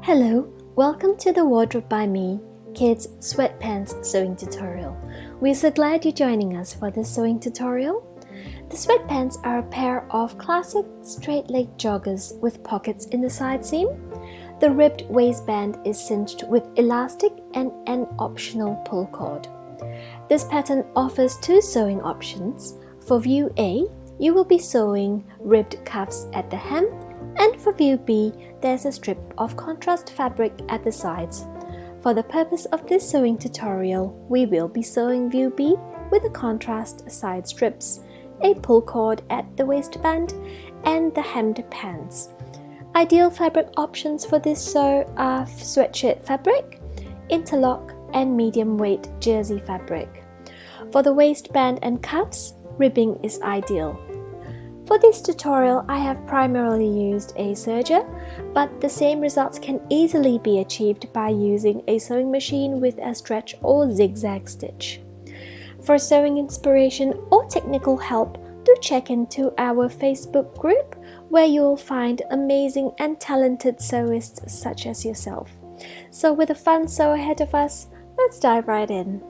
Hello, welcome to the Wardrobe by Me, Kids Sweatpants Sewing Tutorial. We're so glad you're joining us for this sewing tutorial. The sweatpants are a pair of classic straight-leg joggers with pockets in the side seam. The ribbed waistband is cinched with elastic and an optional pull cord. This pattern offers two sewing options. For view A, you will be sewing ribbed cuffs at the hem, and for view B, there's a strip of contrast fabric at the sides. For the purpose of this sewing tutorial, we will be sewing view B with the contrast side strips, a pull cord at the waistband, and the hemmed pants. Ideal fabric options for this sew are sweatshirt fabric, interlock, and medium weight jersey fabric. For the waistband and cuffs, ribbing is ideal. For this tutorial, I have primarily used a serger, but the same results can easily be achieved by using a sewing machine with a stretch or zigzag stitch. For sewing inspiration or technical help, do check into our Facebook group where you'll find amazing and talented sewists such as yourself. So with a fun sew ahead of us, let's dive right in.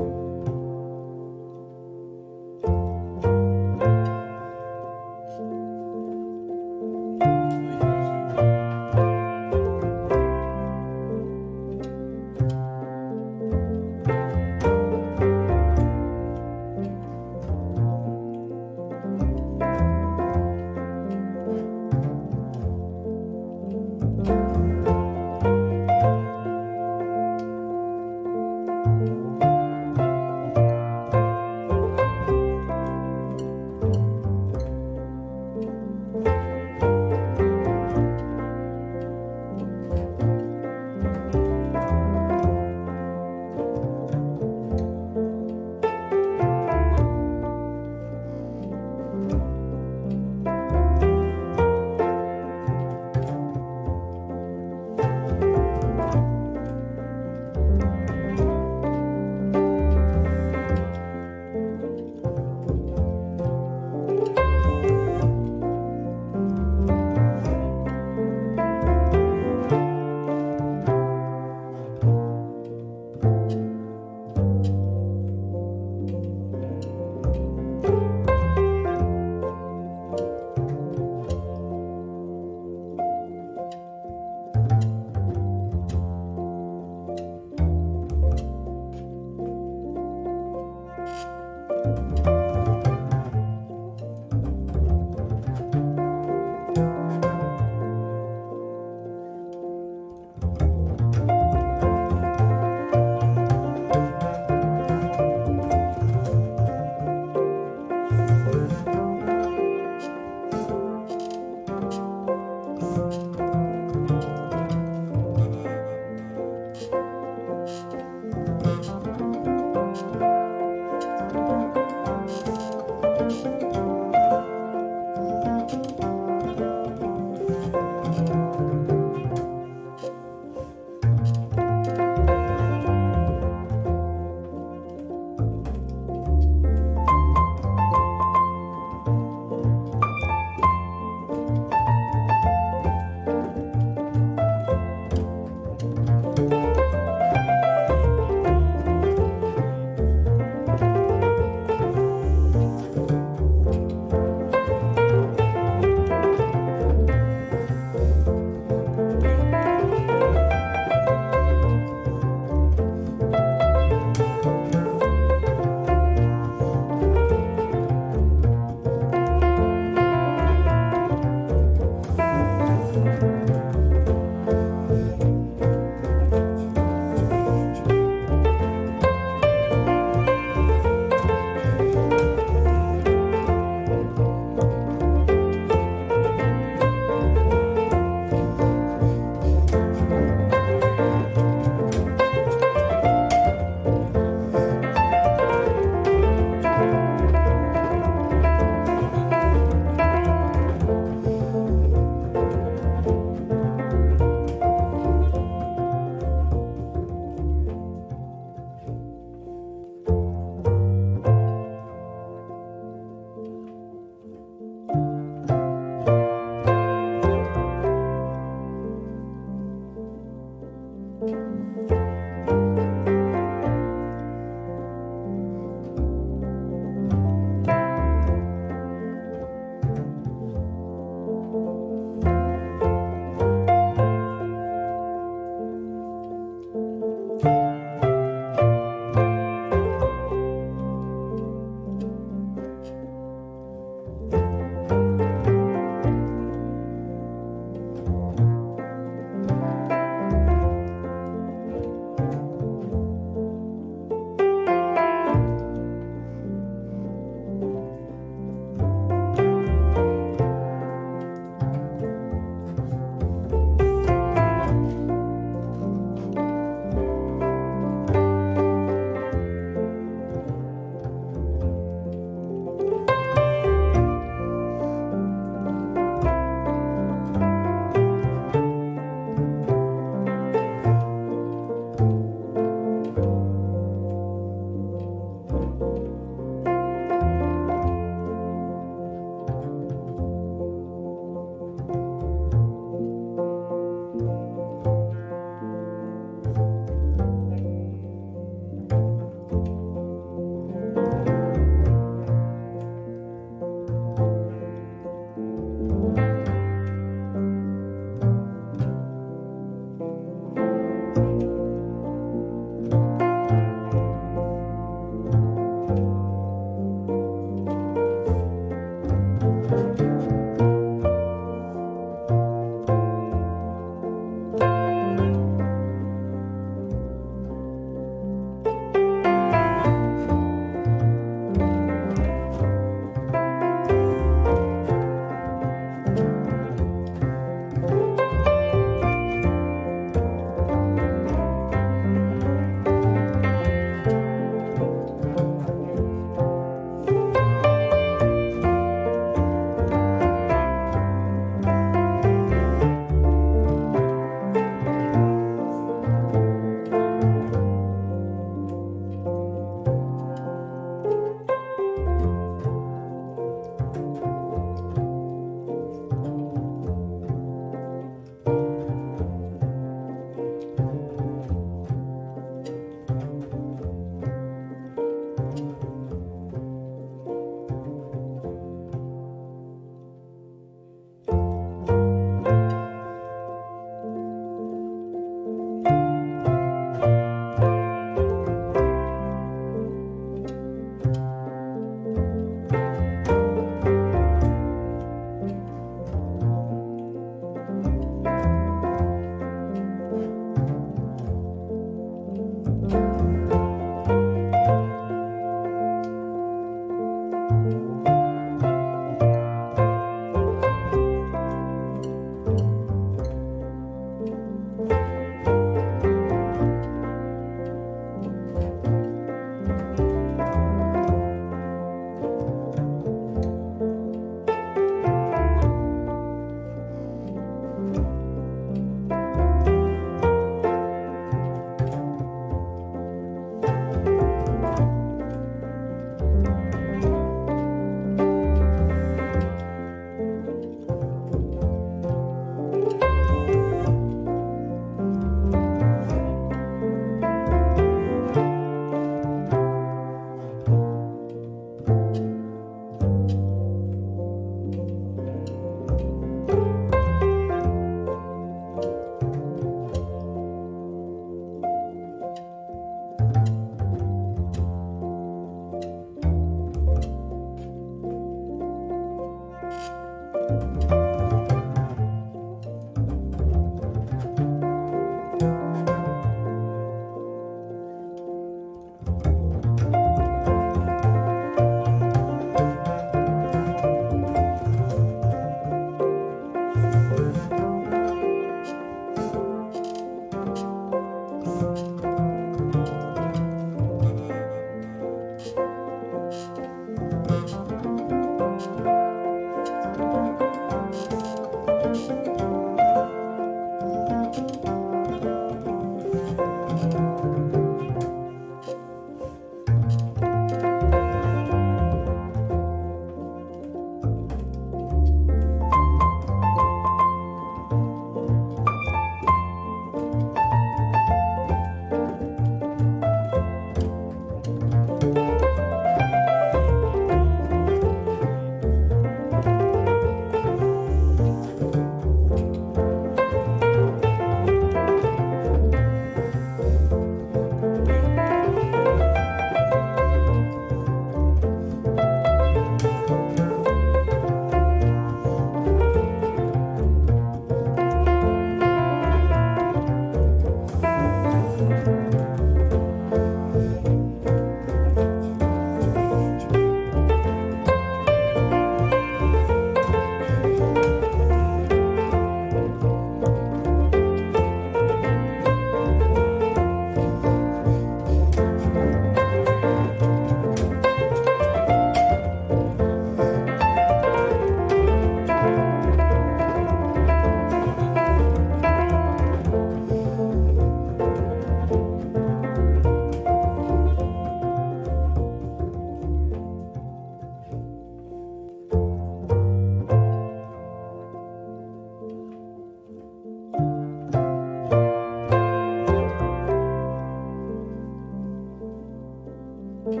Thank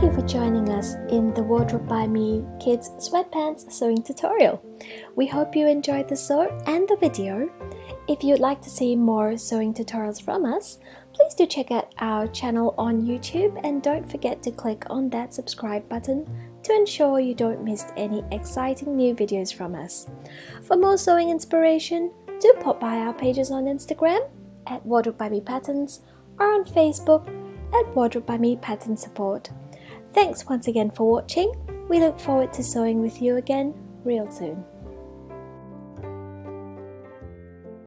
you for joining us in the Wardrobe by Me Kids Sweatpants Sewing Tutorial. We hope you enjoyed the sew and the video. If you'd like to see more sewing tutorials from us, please do check out our channel on YouTube and don't forget to click on that subscribe button to ensure you don't miss any exciting new videos from us. For more sewing inspiration, do pop by our pages on Instagram at Wardrobe by Me Patterns or on Facebook at Wardrobe by Me Pattern Support. Thanks once again for watching. We look forward to sewing with you again real soon.